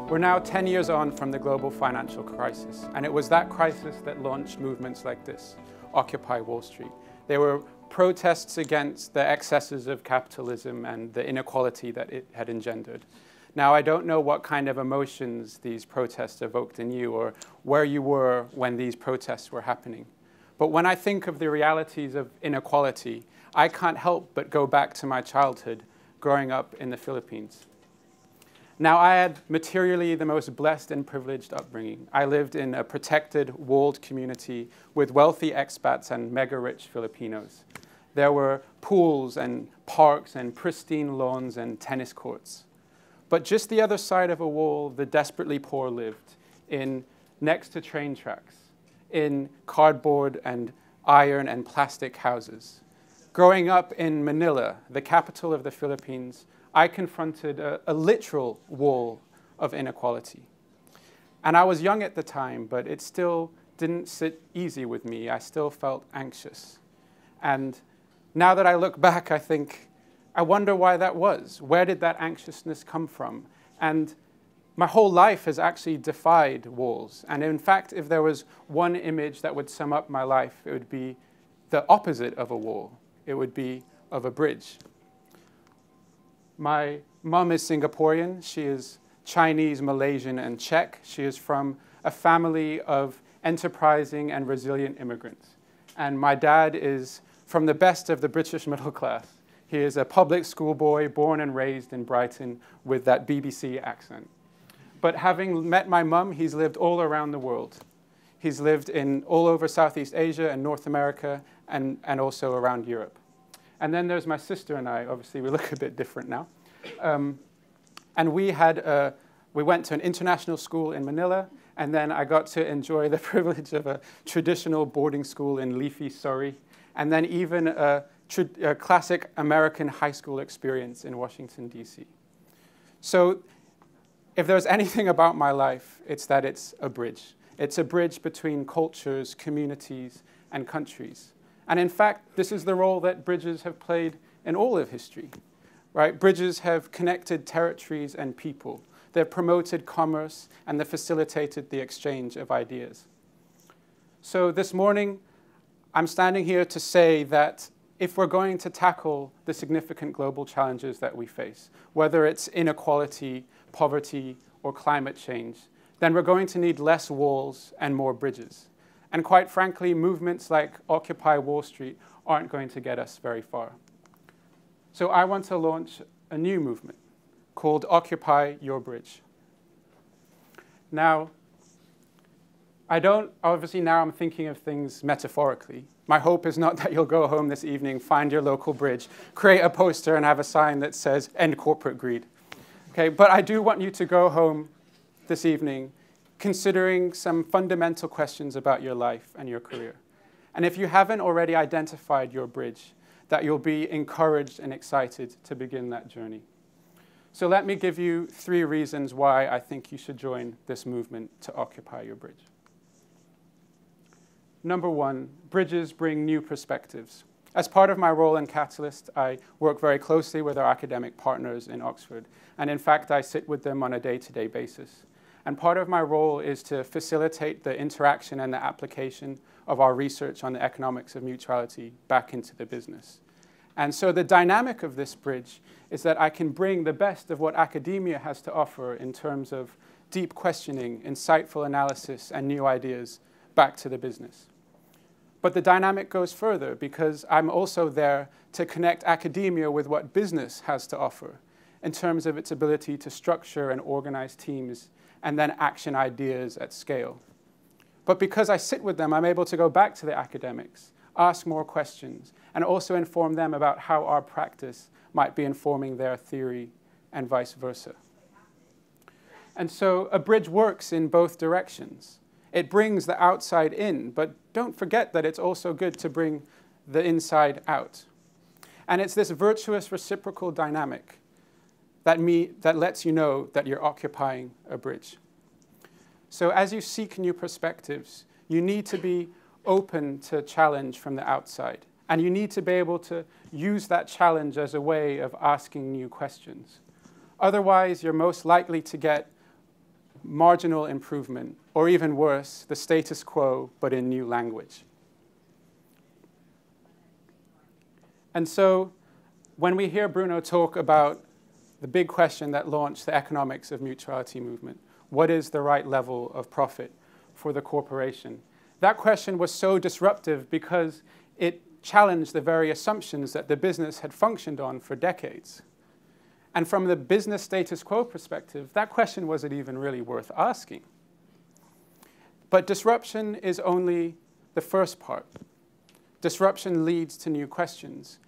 We're now 10 years on from the global financial crisis, and it was that crisis that launched movements like this, Occupy Wall Street. They were protests against the excesses of capitalism and the inequality that it had engendered. Now, I don't know what kind of emotions these protests evoked in you or where you were when these protests were happening. But when I think of the realities of inequality, I can't help but go back to my childhood growing up in the Philippines. Now, I had materially the most blessed and privileged upbringing. I lived in a protected, walled community with wealthy expats and mega-rich Filipinos. There were pools and parks and pristine lawns and tennis courts. But just the other side of a wall, the desperately poor lived, next to train tracks, in cardboard and iron and plastic houses. Growing up in Manila, the capital of the Philippines, I confronted a literal wall of inequality. And I was young at the time, but it still didn't sit easy with me. I still felt anxious. And now that I look back, I wonder why that was. Where did that anxiousness come from? And my whole life has actually defied walls. And in fact, if there was one image that would sum up my life, it would be the opposite of a wall. It would be of a bridge. My mom is Singaporean. She is Chinese, Malaysian, and Czech. She is from a family of enterprising and resilient immigrants. And my dad is from the best of the British middle class. He is a public school boy born and raised in Brighton with that BBC accent. But having met my mum, he's lived all around the world. He's lived all over Southeast Asia and North America and also around Europe. And then there's my sister and I. Obviously, we look a bit different now. And we went to an international school in Manila, and then I got to enjoy the privilege of a traditional boarding school in leafy Surrey, and then even a classic American high school experience in Washington, D.C. So if there's anything about my life, it's that it's a bridge. It's a bridge between cultures, communities, and countries. And in fact, this is the role that bridges have played in all of history, right? Bridges have connected territories and people. They've promoted commerce, and they've facilitated the exchange of ideas. So this morning, I'm standing here to say that if we're going to tackle the significant global challenges that we face, whether it's inequality, poverty, or climate change, then we're going to need less walls and more bridges. And quite frankly, movements like Occupy Wall Street aren't going to get us very far. So I want to launch a new movement called Occupy Your Bridge. Now, obviously now I'm thinking of things metaphorically. My hope is not that you'll go home this evening, find your local bridge, create a poster, and have a sign that says, "End corporate greed." Okay, but I do want you to go home this evening considering some fundamental questions about your life and your career. And if you haven't already identified your bridge, that you'll be encouraged and excited to begin that journey. So let me give you 3 reasons why I think you should join this movement to occupy your bridge. Number 1, bridges bring new perspectives. As part of my role in Catalyst, I work very closely with our academic partners in Oxford. And in fact, I sit with them on a day-to-day basis. And part of my role is to facilitate the interaction and the application of our research on the economics of mutuality back into the business. And so the dynamic of this bridge is that I can bring the best of what academia has to offer in terms of deep questioning, insightful analysis, and new ideas back to the business. But the dynamic goes further because I'm also there to connect academia with what business has to offer in terms of its ability to structure and organize teams and then action ideas at scale. But because I sit with them, I'm able to go back to the academics, ask more questions, and also inform them about how our practice might be informing their theory and vice versa. And so a bridge works in both directions. It brings the outside in, but don't forget that it's also good to bring the inside out. And it's this virtuous reciprocal dynamic that lets you know that you're occupying a bridge. So as you seek new perspectives, you need to be open to challenge from the outside. And you need to be able to use that challenge as a way of asking new questions. Otherwise, you're most likely to get marginal improvement, or even worse, the status quo, but in new language. And so when we hear Bruno talk about the big question that launched the economics of mutuality movement, what is the right level of profit for the corporation? That question was so disruptive because it challenged the very assumptions that the business had functioned on for decades. And from the business status quo perspective, that question wasn't even really worth asking. But disruption is only the first part. Disruption leads to new questions.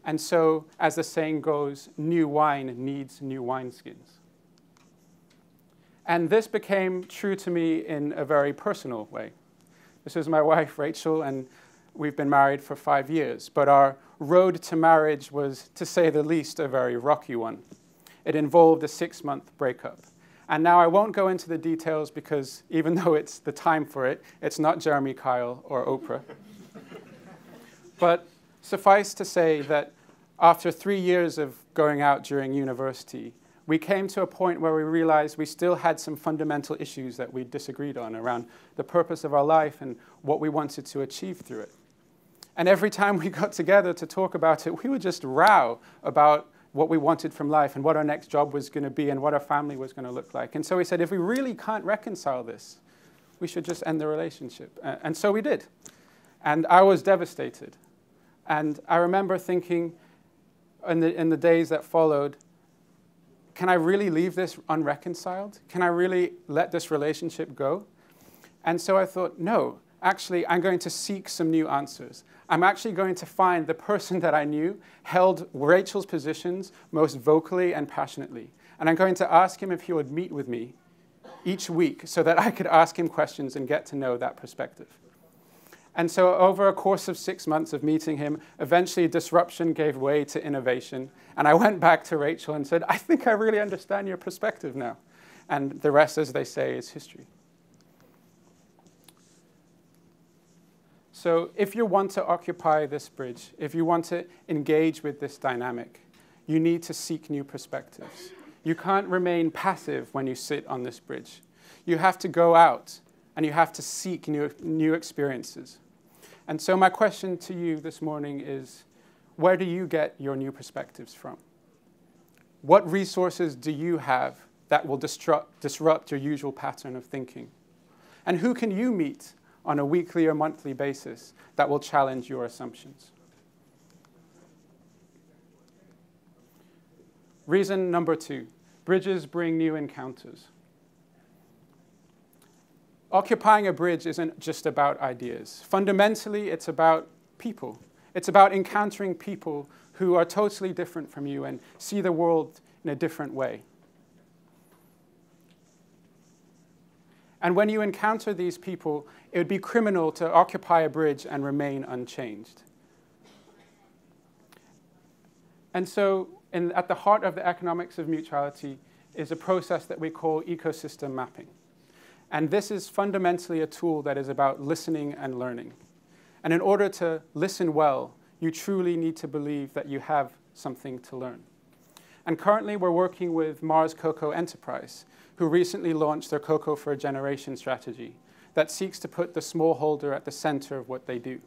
And so, as the saying goes, new wine needs new wineskins. And this became true to me in a very personal way. This is my wife, Rachel, and we've been married for 5 years. But our road to marriage was, to say the least, a very rocky one. It involved a 6-month breakup. And now I won't go into the details because even though it's the time for it, it's not Jeremy Kyle or Oprah. But suffice to say that after 3 years of going out during university, we came to a point where we realized we still had some fundamental issues that we disagreed on around the purpose of our life and what we wanted to achieve through it. And every time we got together to talk about it, we would just row about what we wanted from life and what our next job was going to be and what our family was going to look like. And so we said, if we really can't reconcile this, we should just end the relationship. And so we did. And I was devastated. And I remember thinking in the days that followed, can I really leave this unreconciled? Can I really let this relationship go? And so I thought, no, actually, I'm going to seek some new answers. I'm actually going to find the person that I knew held Rachel's positions most vocally and passionately. And I'm going to ask him if he would meet with me each week so that I could ask him questions and get to know that perspective. And so over a course of 6 months of meeting him, eventually disruption gave way to innovation. And I went back to Rachel and said, I think I really understand your perspective now. And the rest, as they say, is history. So if you want to occupy this bridge, if you want to engage with this dynamic, you need to seek new perspectives. You can't remain passive when you sit on this bridge. You have to go out and you have to seek new experiences. And so my question to you this morning is, where do you get your new perspectives from? What resources do you have that will disrupt your usual pattern of thinking? And who can you meet on a weekly or monthly basis that will challenge your assumptions? Reason number 2, bridges bring new encounters. Occupying a bridge isn't just about ideas. Fundamentally, it's about people. It's about encountering people who are totally different from you and see the world in a different way. And when you encounter these people, it would be criminal to occupy a bridge and remain unchanged. And so, at the heart of the economics of mutuality is a process that we call ecosystem mapping. And this is fundamentally a tool that is about listening and learning. And in order to listen well, you truly need to believe that you have something to learn. And currently, we're working with Mars Cocoa Enterprise, who recently launched their Cocoa for a Generation strategy that seeks to put the smallholder at the center of what they do.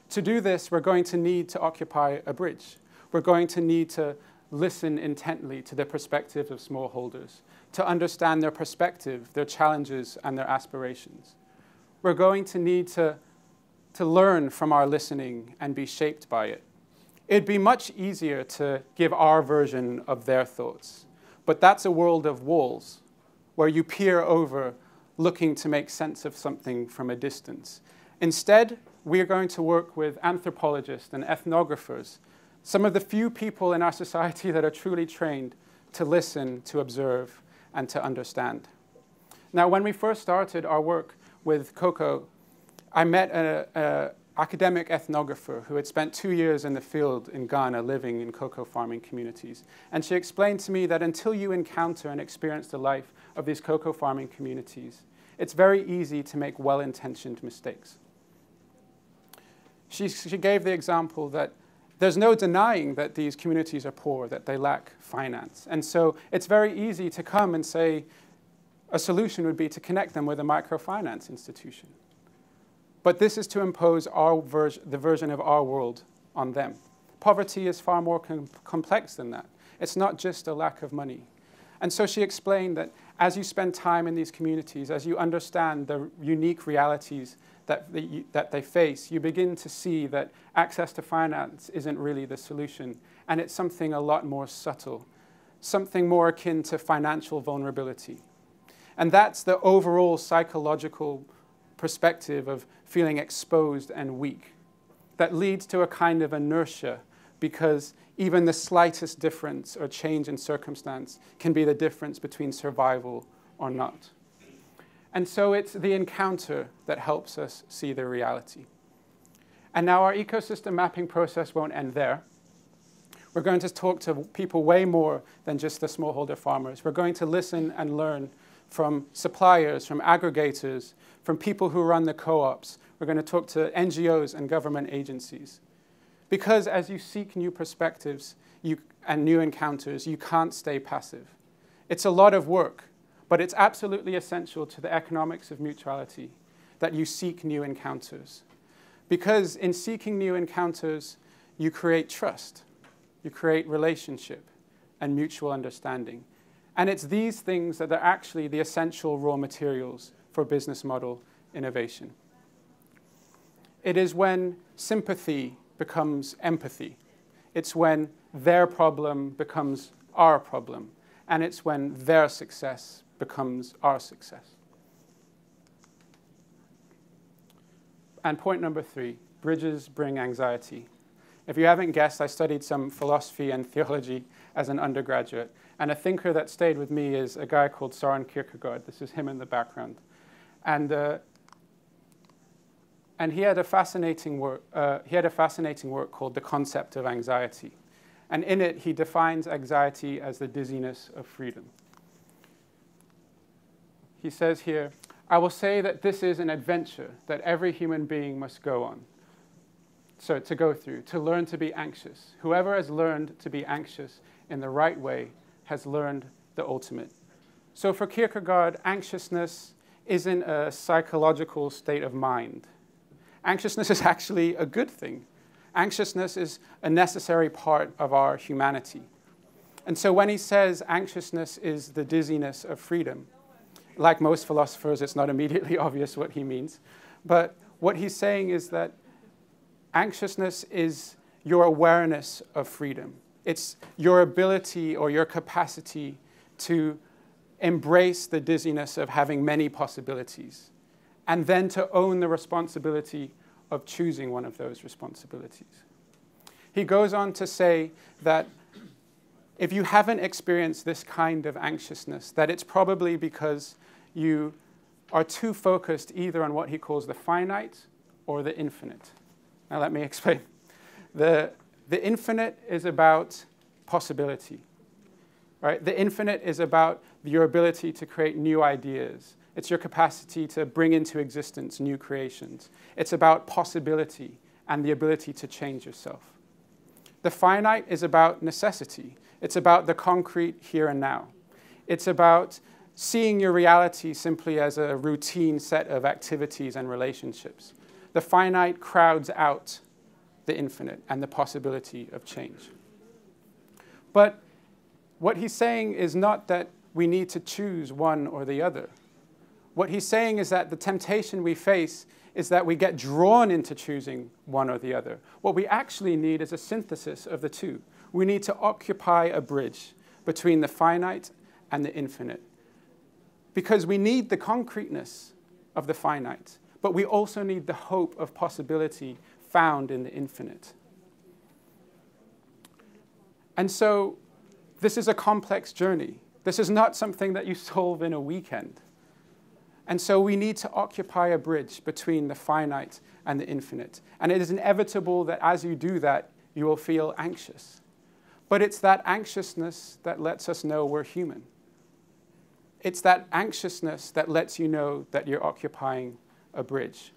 To do this, we're going to need to occupy a bridge. We're going to need to listen intently to the perspective of smallholders, to understand their perspective, their challenges, and their aspirations. We're going to need to learn from our listening and be shaped by it. It'd be much easier to give our version of their thoughts, but that's a world of walls, where you peer over, looking to make sense of something from a distance. Instead, we are going to work with anthropologists and ethnographers, some of the few people in our society that are truly trained to listen, to observe, and to understand. Now, when we first started our work with cocoa, I met an academic ethnographer who had spent 2 years in the field in Ghana living in cocoa farming communities. And she explained to me that until you encounter and experience the life of these cocoa farming communities, it's very easy to make well-intentioned mistakes. She gave the example that there's no denying that these communities are poor, that they lack finance. And so it's very easy to come and say, a solution would be to connect them with a microfinance institution. But this is to impose the version of our world on them. Poverty is far more complex than that. It's not just a lack of money. And so she explained that as you spend time in these communities, as you understand the unique realities that they face, you begin to see that access to finance isn't really the solution, and it's something a lot more subtle, something more akin to financial vulnerability. And that's the overall psychological perspective of feeling exposed and weak that leads to a kind of inertia, because even the slightest difference or change in circumstance can be the difference between survival or not. And so it's the encounter that helps us see the reality. And now our ecosystem mapping process won't end there. We're going to talk to people way more than just the smallholder farmers. We're going to listen and learn from suppliers, from aggregators, from people who run the co-ops. We're going to talk to NGOs and government agencies. Because as you seek new perspectives and new encounters, you can't stay passive. It's a lot of work, but it's absolutely essential to the economics of mutuality that you seek new encounters. Because in seeking new encounters, you create trust, you create relationship and mutual understanding. And it's these things that are actually the essential raw materials for business model innovation. It is when sympathy becomes empathy. It's when their problem becomes our problem. And it's when their success becomes our success. And point number 3, bridges bring anxiety. If you haven't guessed, I studied some philosophy and theology as an undergraduate. And a thinker that stayed with me is a guy called Søren Kierkegaard. This is him in the background. And he had a fascinating work called The Concept of Anxiety. And in it, he defines anxiety as the dizziness of freedom. He says here, I will say that this is an adventure that every human being must go on. So to go through, to learn to be anxious. Whoever has learned to be anxious in the right way has learned the ultimate. So for Kierkegaard, anxiousness isn't a psychological state of mind. Anxiousness is actually a good thing. Anxiousness is a necessary part of our humanity. And so when he says anxiousness is the dizziness of freedom, like most philosophers, it's not immediately obvious what he means. But what he's saying is that anxiousness is your awareness of freedom. It's your ability or your capacity to embrace the dizziness of having many possibilities, and then to own the responsibility of choosing one of those responsibilities. He goes on to say that if you haven't experienced this kind of anxiousness, that it's probably because you are too focused either on what he calls the finite or the infinite. Now let me explain. The infinite is about possibility, right? The infinite is about your ability to create new ideas. It's your capacity to bring into existence new creations. It's about possibility and the ability to change yourself. The finite is about necessity. It's about the concrete here and now. It's about seeing your reality simply as a routine set of activities and relationships. The finite crowds out the infinite and the possibility of change. But what he's saying is not that we need to choose one or the other. What he's saying is that the temptation we face is that we get drawn into choosing one or the other. What we actually need is a synthesis of the two. We need to occupy a bridge between the finite and the infinite. Because we need the concreteness of the finite, but we also need the hope of possibility found in the infinite. And so this is a complex journey. This is not something that you solve in a weekend. And so we need to occupy a bridge between the finite and the infinite. And it is inevitable that as you do that, you will feel anxious. But it's that anxiousness that lets us know we're human. It's that anxiousness that lets you know that you're occupying a bridge.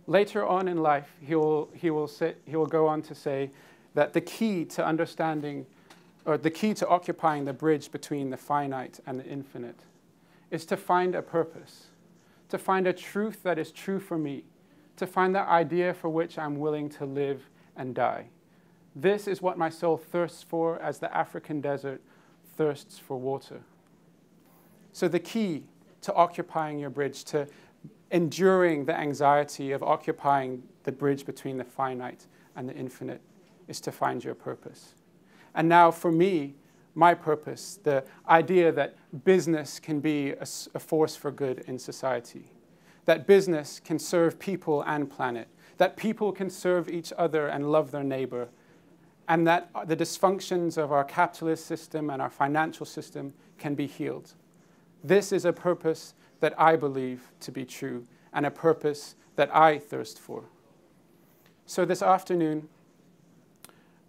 Later on in life, he will go on to say that the key to understanding or the key to occupying the bridge between the finite and the infinite, is to find a purpose, to find a truth that is true for me, to find the idea for which I'm willing to live and die. This is what my soul thirsts for as the African desert thirsts for water. So the key to occupying your bridge, to enduring the anxiety of occupying the bridge between the finite and the infinite, is to find your purpose. And now for me, my purpose, the idea that business can be a force for good in society, that business can serve people and planet, that people can serve each other and love their neighbor, and that the dysfunctions of our capitalist system and our financial system can be healed. This is a purpose that I believe to be true, and a purpose that I thirst for. So this afternoon,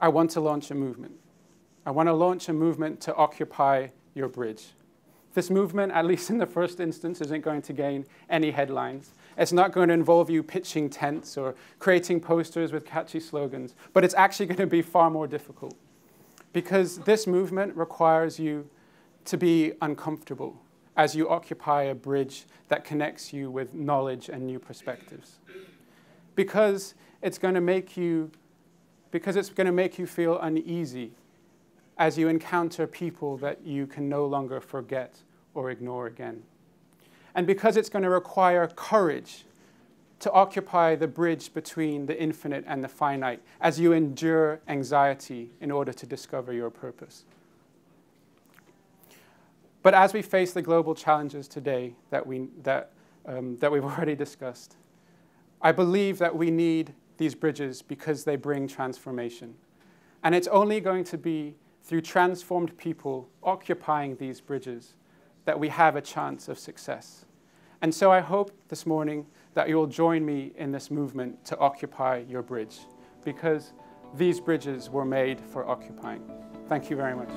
I want to launch a movement. I want to launch a movement to occupy your bridge. This movement, at least in the first instance, isn't going to gain any headlines. It's not going to involve you pitching tents or creating posters with catchy slogans, but it's actually going to be far more difficult, because this movement requires you to be uncomfortable as you occupy a bridge that connects you with knowledge and new perspectives. Because it's going to make you feel uneasy as you encounter people that you can no longer forget or ignore again. And because it's going to require courage to occupy the bridge between the infinite and the finite as you endure anxiety in order to discover your purpose. But as we face the global challenges today that we've already discussed, I believe that we need these bridges because they bring transformation. And it's only going to be through transformed people occupying these bridges that we have a chance of success. And so I hope this morning that you will join me in this movement to occupy your bridge, because these bridges were made for occupying. Thank you very much.